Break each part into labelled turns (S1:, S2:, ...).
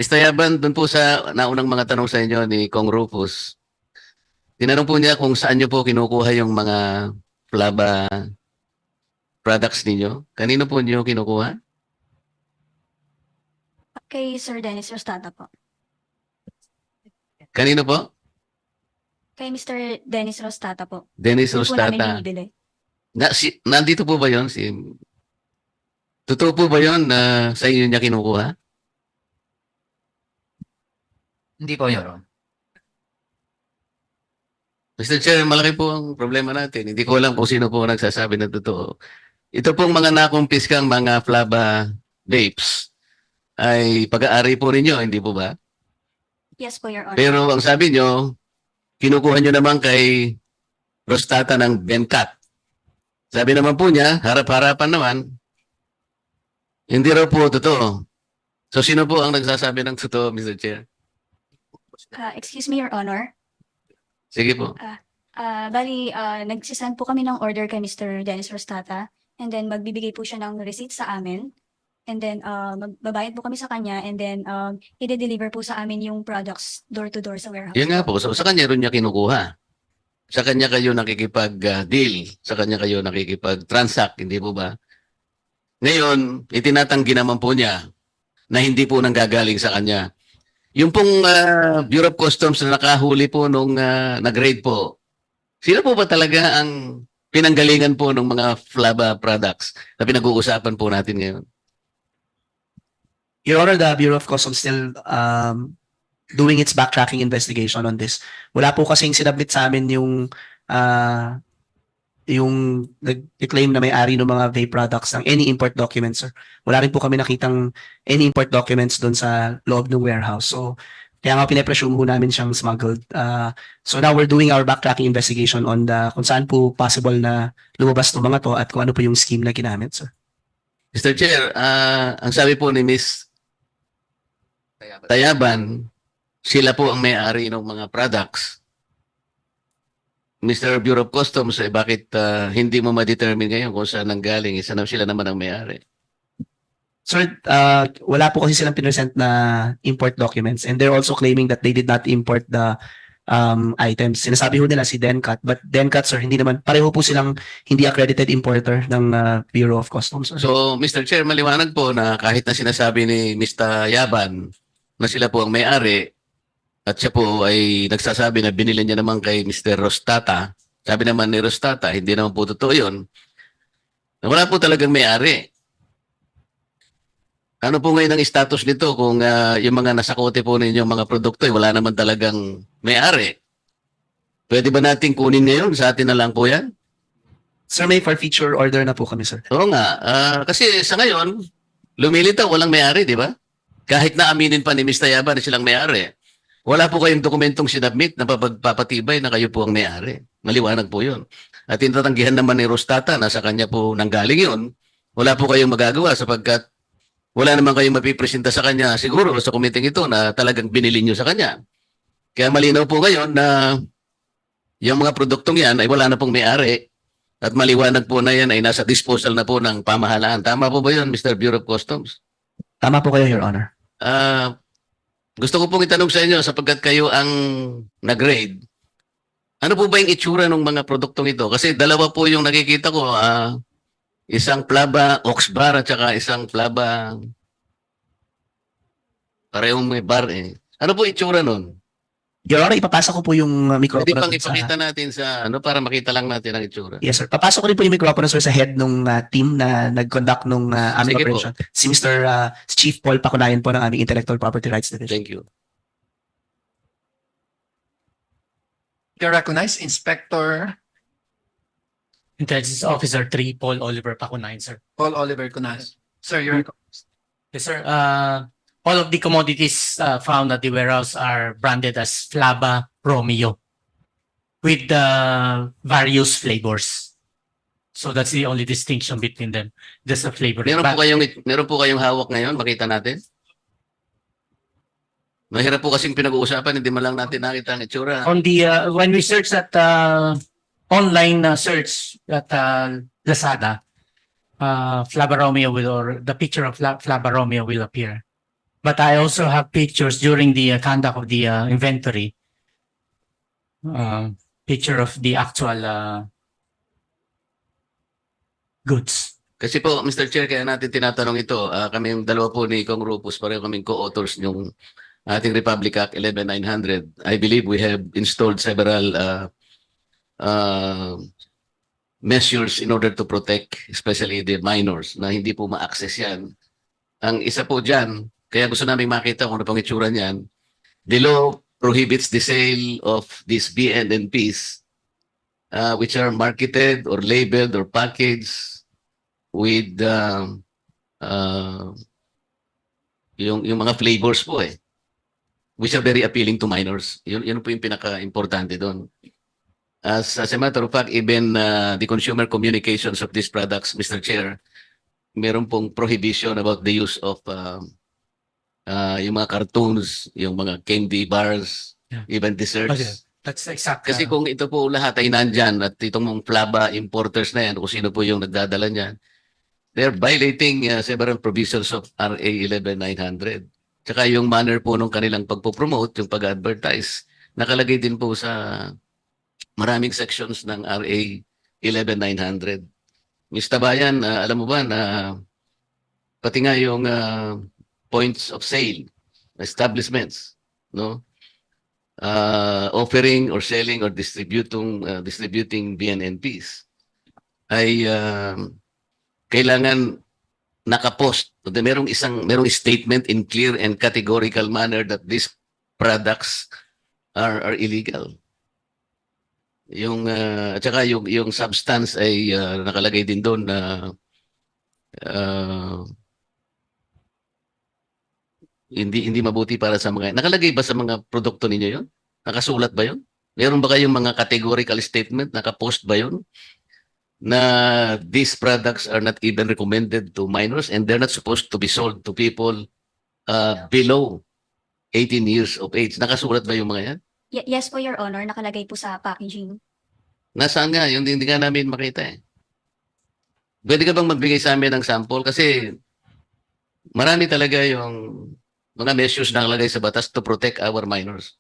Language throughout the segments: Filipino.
S1: Mr. Yaban, doon po sa naunang mga tanong sa inyo ni Kong Rufus, tinanong po niya kung saan niyo po kinukuha yung mga Flaba products ninyo. Kanino po niyo kinukuha?
S2: Kay Sir Dennis Rostata po.
S1: Kanino po?
S2: Kay Mr. Dennis Rostata po.
S1: Dennis
S2: Doon po namin
S1: Rostata.
S2: binibili.
S1: Nandito po ba yon? Totoo po ba yon na sa inyo niya kinukuha?
S3: Hindi po, Your Honor.
S1: Mr. Chair, malaki po ang problema natin. Hindi ko alam kung sino po nagsasabi na totoo. Ito pong mga nakumpiskang mga Flaba vapes ay pag-aari po ninyo, hindi po ba?
S2: Yes po, Your Honor.
S1: Pero ang sabi nyo, kinukuha nyo naman kay Rostata ng Bencat. Sabi naman po niya, harap-harapan naman, hindi raw po totoo. So sino po ang nagsasabi ng totoo, Mr. Chair?
S2: Excuse me, Your Honor.
S1: Sige po.
S2: Nagsisend po kami ng order kay Mr. Dennis Rostata and then magbibigay po siya ng receipt sa amin. And then magbabayad po kami sa kanya and then i-deliver po sa amin yung products door-to-door sa warehouse.
S1: Yun nga po, so, sa kanya rin niya kinukuha. Sa kanya kayo nakikipag-deal, sa kanya kayo nakikipag-transact, hindi po ba? Ngayon, itinatanggi naman po niya na hindi po nanggagaling sa kanya. Yung pong Bureau of Customs na nakahuli po nung nag-raid po, sino po ba talaga ang pinanggalingan po ng mga Flaba products na pinag-uusapan po natin ngayon?
S4: Your Honor, the Bureau of Customs still doing its backtracking investigation on this. Wala po kasing sinabit sa amin yung nag-claim na may-ari ng mga vape products ng any import documents, sir. Wala rin po kami nakitang any import documents doon sa loob ng warehouse. So, kaya nga pinapresume po namin siyang smuggled. So now we're doing our backtracking investigation on kung saan po possible na lumabas itong mga to at kung ano po yung scheme na ginamit, sir.
S1: Mr. Chair, ang sabi po ni Ms. Tayaban, sila po ang may-ari ng mga products. Mr. Bureau of Customs, bakit hindi mo ma-determine ngayon kung saan nanggaling? Isa na sila naman ang may-ari.
S4: Sir, wala po kasi silang pinresent na import documents and they're also claiming that they did not import the items. Sinasabi ho nila si Dencat, but Dencat, sir, hindi naman, pareho po silang hindi accredited importer ng Bureau of Customs, sir.
S1: So, Mr. Chair, maliwanag po na kahit na sinasabi ni Mr. Yaban na sila po ang may-ari at siya po ay nagsasabi na binili niya naman kay Mr. Rostata, sabi naman ni Rostata, hindi naman po totoo yun, na wala po talagang may-ari. Ano po ngayon ang status nito kung yung mga nasakote po ninyong mga produkto wala naman talagang may-ari? Pwede ba natin kunin ngayon? Sa atin na lang po yan?
S4: Sir, may forfeiture order na po kami, sir.
S1: Oo nga. Kasi sa ngayon, lumilitaw, walang may-ari, di ba? Kahit na aminin pa ni Mr. Yaban na silang may-ari. Wala po kayong dokumentong sinabmit na papatibay na kayo po ang may-ari. Maliwanag po yun. At tinatanggihan naman ni Rostata na sa kanya po nanggaling yun. Wala po kayong magagawa sapagkat wala naman kayong mapipresenta sa kanya siguro sa kumiting ito na talagang binili nyo sa kanya. Kaya malinaw po ngayon na yung mga produktong yan ay wala na pong may-ari at maliwanag po na yan ay nasa disposal na po ng pamahalaan. Tama po ba yun, Mr. Bureau of Customs?
S4: Tama po kayo, Your Honor.
S1: Gusto ko pong itanong sa inyo sapagkat kayo ang nag-raid. Ano po ba yung itsura ng mga produktong ito? Kasi dalawa po yung nakikita ko. Isang Flaba Oxbar at saka isang Flaba parehong may bar eh. Ano po itsura nun?
S4: Your Honor, ipapasok ko po yung
S1: Pwede
S4: microphone
S1: pang ipakita natin sa para makita lang natin ang itsura.
S4: Yes, sir. Papasok ko rin po yung microphone, sir, sa head ng team na nag-conduct ng aming
S1: Sige po.
S4: operation. Si Mr. Chief Paul Pacunayan po ng aming Intellectual Property Rights Division.
S1: Thank you.
S3: You recognize Inspector
S5: Intelligence Officer 3, Paul Oliver Pacunayan, sir.
S3: Paul Oliver Cunas. Sir, you're
S5: Yes, sir. All of the commodities found at the warehouse are branded as Flaba Romeo with various flavors. So that's the only distinction between them. Just the flavor.
S1: Meron po kayong hawak ngayon, makita natin. Mahirap po kasing pinag-uusapan, hindi man lang natin nakita ang itsura.
S5: On the when we search at online search at Lazada, Flaba Romeo will, or the picture of Flaba Romeo will appear. But I also have pictures during the conduct of the inventory. Picture of the actual goods.
S1: Kasi po, Mr. Chair, kaya natin tinatanong ito, kami yung dalawa po ni Kong Rufus, pareho kaming co-authors yung ating Republic Act 11900. I believe we have installed several measures in order to protect especially the minors na hindi po ma-access yan. Ang isa po dyan, kaya gusto namin makita kung ano pang itsura niyan, the law prohibits the sale of these BNNPs which are marketed or labeled or packaged with yung mga flavors po which are very appealing to minors. Yun po yung pinaka-importante doon. As a matter of fact, even the consumer communications of these products, Mr. Chair, meron pong prohibition about the use of yung mga cartoons, yung mga candy bars,
S5: Yeah.
S1: even desserts.
S5: Okay. That's exact.
S1: Kasi kung ito po lahat ay nandyan at itong mga Flaba importers na yan, kung sino po yung nagdadala niyan, they're violating several provisions of RA 11900. Tsaka yung manner po nung kanilang pagpo-promote, yung pag-advertise, nakalagay din po sa maraming sections ng RA 11900. Ms. Tabayan, alam mo ba na pati nga yung points of sale, establishments, no? Offering or selling or distributing BNNPs ay kailangan nakapost. Merong statement in clear and categorical manner that these products are illegal. Yung at saka yung substance ay nakalagay din doon na hindi mabuti para sa mga. Nakalagay ba sa mga produkto ninyo 'yon? Nakasulat ba 'yon? Meron ba kayong mga categorical statement, nakapost ba 'yon? Na these products are not even recommended to minors and they're not supposed to be sold to people below 18 years of age. Nakasulat ba yung mga yan?
S2: Yes po, Your Honor. Nakalagay po sa packaging.
S1: Nasaan nga? Yung hindi nga namin makita Pwede ka bang magbigay sa amin ng sample? Kasi marami talaga yung mga measures na nakalagay sa batas to protect our minors.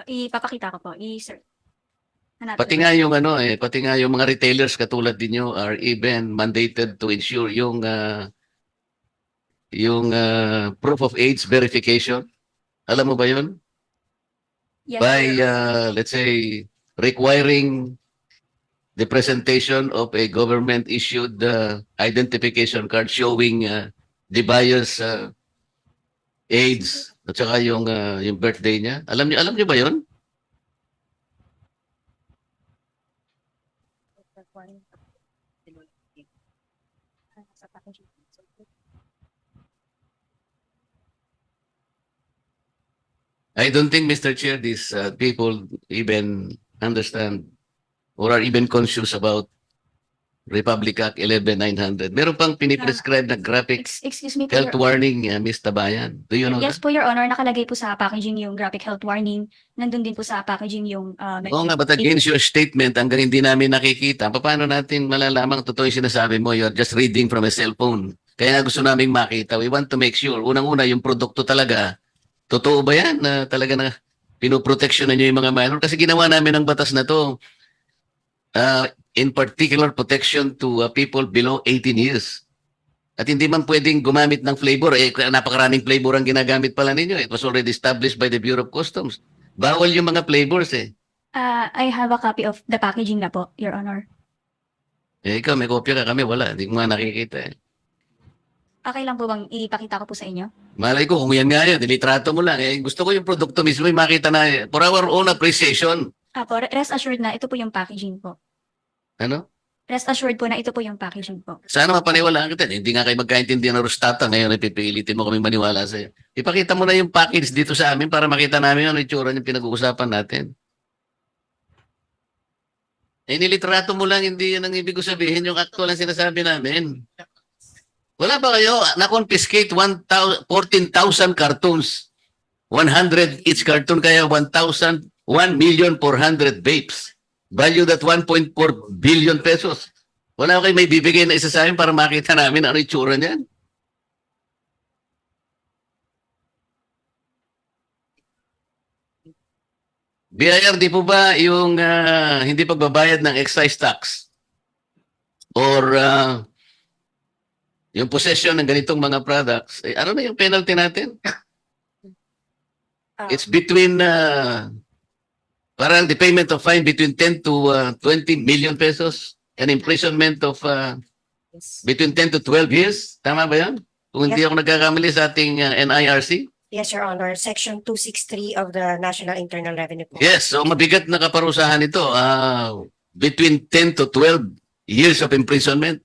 S2: Ipapakita ko po. Sir. Hanapin
S1: Pati
S2: ko.
S1: nga yung pati nga yung mga retailers katulad ninyo are even mandated to ensure yung proof of age verification. Alam mo ba 'yun?
S2: Yes,
S1: By
S2: Your Honor.
S1: let's say requiring the presentation of a government issued identification card showing the buyer's age at saka yung birthday niya. Alam niyo ba 'yun?
S2: Sa packaging.
S1: I don't think, Mr. Chair, these people even understand or are even conscious about Republic Act 11900. Meron pang piniprescribe na graphic
S2: Excuse me po,
S1: health
S2: Your
S1: warning, Ms. Tabayan. Do you know
S2: Yes
S1: that?
S2: po, Your Honor. Nakalagay po sa packaging yung graphic health warning. Nandun din po sa packaging yung
S1: Oo nga, but against your statement, hanggang hindi namin nakikita, paano natin malalamang totoo yung sinasabi mo? You're just reading from a cellphone. Kaya nga gusto namin makita. We want to make sure, unang-una, yung produkto talaga, totoo ba yan na talaga na pinoproteksyon nyo yung mga minor? Kasi ginawa namin ang batas na to, in particular protection to people below 18 years. At hindi man pwedeng gumamit ng flavor. Napakaraming flavor ang ginagamit pala ninyo. It was already established by the Bureau of Customs. Bawal yung mga flavors
S2: I have a copy of the packaging na po, Your Honor.
S1: Ikaw, may kopya ka, kami wala. Hindi ko nga nakikita
S2: Okay lang po bang ipakita ko po sa inyo?
S1: Malay ko, kung yan nga yun, nilitrato mo lang. Gusto ko yung produkto mismo, yung makita na, for our own appreciation.
S2: Po, rest assured na ito po yung packaging po.
S1: Ano?
S2: Rest assured po na ito po yung packaging po.
S1: Sana mapaniwalaan kita. Hindi nga kayo magkaintindihan ng Rostata. Ngayon, pipilitin mo kami maniwala sa'yo. Ipakita mo na yung package dito sa amin para makita namin yung itsura yung pinag-uusapan natin. Nilitrato mo lang, hindi yan ang ibig ko sabihin. Yung actual ang sinasabi namin. Wala ba kayo na-confiscate 14,000 cartoons? 100 each cartoon, kaya 1,400 vapes. Valued at 1.4 billion pesos. Wala kayo may bibigay na isa sa amin para makita namin ano itsura niyan? BIR, di po ba yung hindi pagbabayad ng excise tax or yung possession ng ganitong mga products, ano na yung penalty natin? It's between parang the payment of fine between 10 to 20 million pesos and imprisonment of between 10 to 12 years. Tama ba yan? Kung hindi ako nagkakamali sa ating NIRC?
S6: Yes, Your Honor. Section 263 of the National Internal Revenue Code.
S1: Yes, so mabigat na kaparusahan ito. Between 10 to 12 years of imprisonment.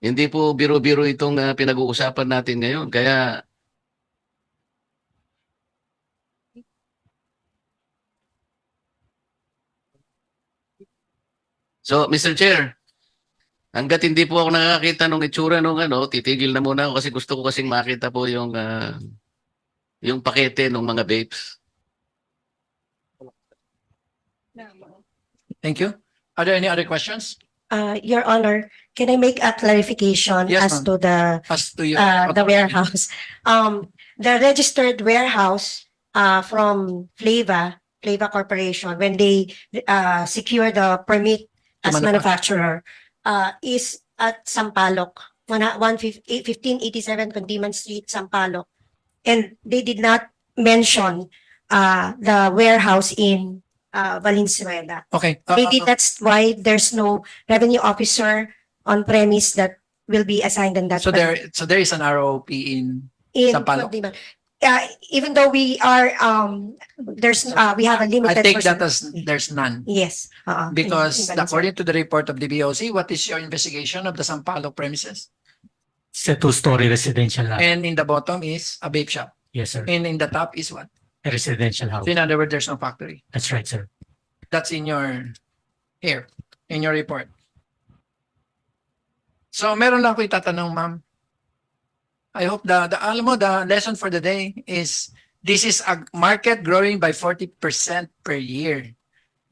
S1: Hindi po biro-biro itong pinag-uusapan natin ngayon. Kaya so, Mr. Chair, hanggat hindi po ako nakakita ng itsura nung titigil na muna ako kasi gusto ko kasing makita po yung pakete ng mga vapes.
S3: Thank you. Are there any other questions?
S6: Your Honor, can I make a clarification
S3: Yes,
S6: as
S3: ma'am.
S6: to
S3: As to your
S6: the warehouse? The registered warehouse from Flava Corporation, when they secure the permit as
S3: To
S6: manufacturer, is at Sampaloc, 1587 Condiman Street, Sampaloc. And they did not mention the warehouse in Valenzuela.
S3: Okay.
S6: Maybe that's why there's no revenue officer on premise that will be assigned in that.
S3: so there is an ROP in Sampaloc.
S6: Condiman. Even though we are, we have a
S3: I
S6: limited.
S3: take that
S6: person-
S3: as there's none.
S6: Yes.
S3: Because
S6: in Valenzuela.
S3: according to the report of the BOC, what is your investigation of the Sampaloc premises?
S5: It's a two-story residential house.
S3: And in the bottom is a vape shop.
S5: Yes, sir.
S3: And in the top is what?
S5: A residential house.
S3: So in other words, there's no factory.
S5: That's right, sir.
S3: That's in your in your report. So meron lang ako itatanong, ma'am. I hope alam mo, the lesson for the day is this is a market growing by 40% per year.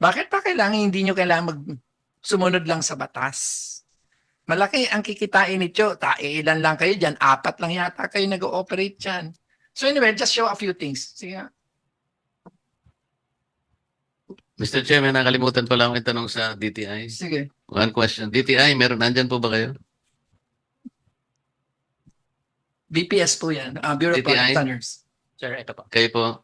S3: Bakit pa hindi nyo kailangan sumunod lang sa batas? Malaki ang kikitain nito. Ilan lang kayo dyan? 4 lang yata kayo nag-ooperate dyan. So anyway, just show a few things. Sige nga.
S1: Mr. Chairman, nakalimutan pala akong itanong sa DTI.
S3: Sige.
S1: One question. DTI, nandyan po ba kayo?
S3: BPS po yan. Bureau of
S1: DTI?
S3: Product Standards.
S5: Sir, ito po.
S1: Kayo po?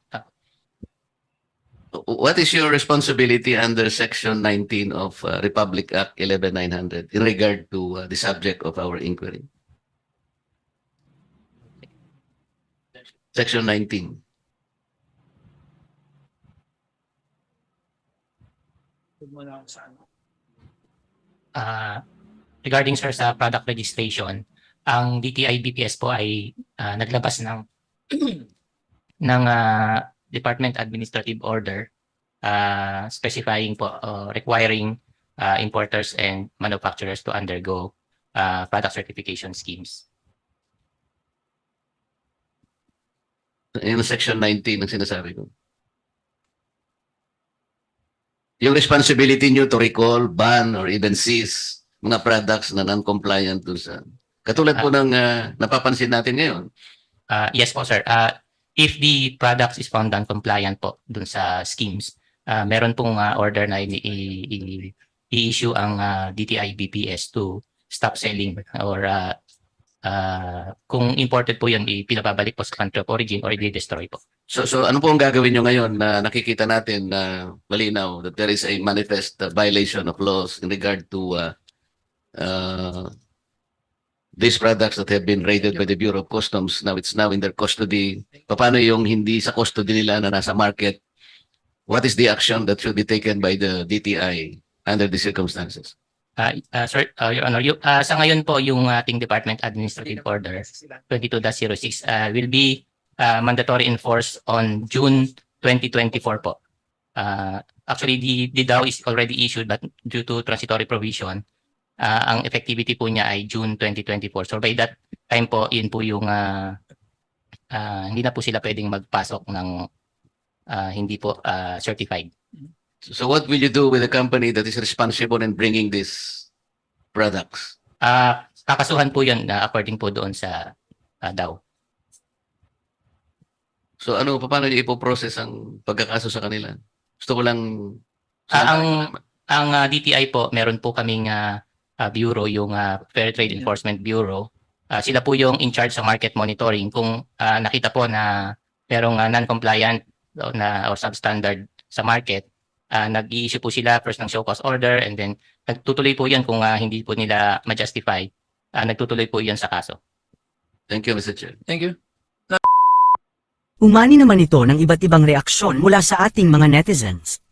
S1: What is your responsibility under Section 19 of Republic Act 11900 in regard to the subject of our inquiry? Section 19.
S5: Regarding, sir, sa product registration, ang DTI BPS po ay naglabas ng ng Department Administrative Order specifying po requiring importers and manufacturers to undergo product certification schemes.
S1: Yung Section 19 ang sinasabi ko. Yung responsibility nyo to recall, ban, or even seize mga products na non-compliant dun sa... Katulad po ng napapansin natin ngayon.
S5: Yes po, sir. If the product is found non-compliant po dun sa schemes, meron pong order na i-issue ang DTI BPS to stop selling or kung imported po yun, pinababalik po sa country of origin or i-destroy po.
S1: So ano po ang gagawin nyo ngayon na nakikita natin na malinaw that there is a manifest violation of laws in regard to these products that have been raided by the Bureau of Customs. Now it's now in their custody. Paano yung hindi sa custody nila na nasa market? What is the action that should be taken by the DTI under the circumstances?
S5: Sir, Your Honor, sa ngayon po yung ating Department Administrative Order 22-06 will be mandatory enforced on June 2024 po. Actually, the DAO is already issued but due to transitory provision, ang effectivity po niya ay June 2024. So by that time po, yun po yung hindi na po sila pwedeng magpasok ng hindi po certified.
S1: So what will you do with the company that is responsible in bringing these products?
S5: Kakasuhan po yun according po doon sa DAO.
S1: So paano niyo ipoprocess ang pagkakaso sa kanila? Gusto ko lang...
S5: Ang DTI po, meron po kaming bureau, yung Fair Trade Enforcement Bureau. Sila po yung in charge sa market monitoring. Kung nakita po na merong non-compliant o substandard sa market, nag-i-issue po sila first ng show cause order, and then nagtutuloy po yan kung hindi po nila ma-justify. Nagtutuloy po yan sa kaso.
S1: Thank you, Mr. Chair.
S3: Thank you.
S7: Umani naman ito ng iba't ibang reaksyon mula sa ating mga netizens.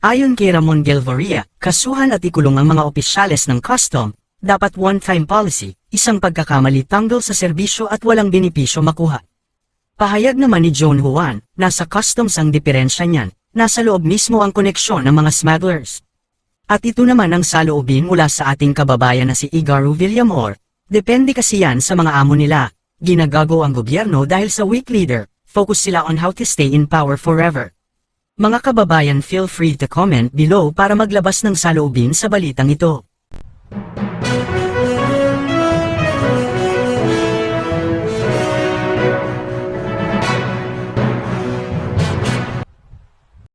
S7: Ayon kay Ramon Gelvoria, kasuhan at ikulong ang mga opisyales ng custom, dapat one-time policy, isang pagkakamali tanggal sa serbisyo at walang benepisyo makuha. Pahayag naman ni John Juan, nasa customs ang diferensya niyan, nasa loob mismo ang koneksyon ng mga smugglers. At ito naman ang saloobin mula sa ating kababayan na si Igaru Villamor, depende kasi yan sa mga amo nila. Ginagago ang gobyerno dahil sa weak leader, focus sila on how to stay in power forever. Mga kababayan, feel free to comment below para maglabas ng saloobin sa balitang ito.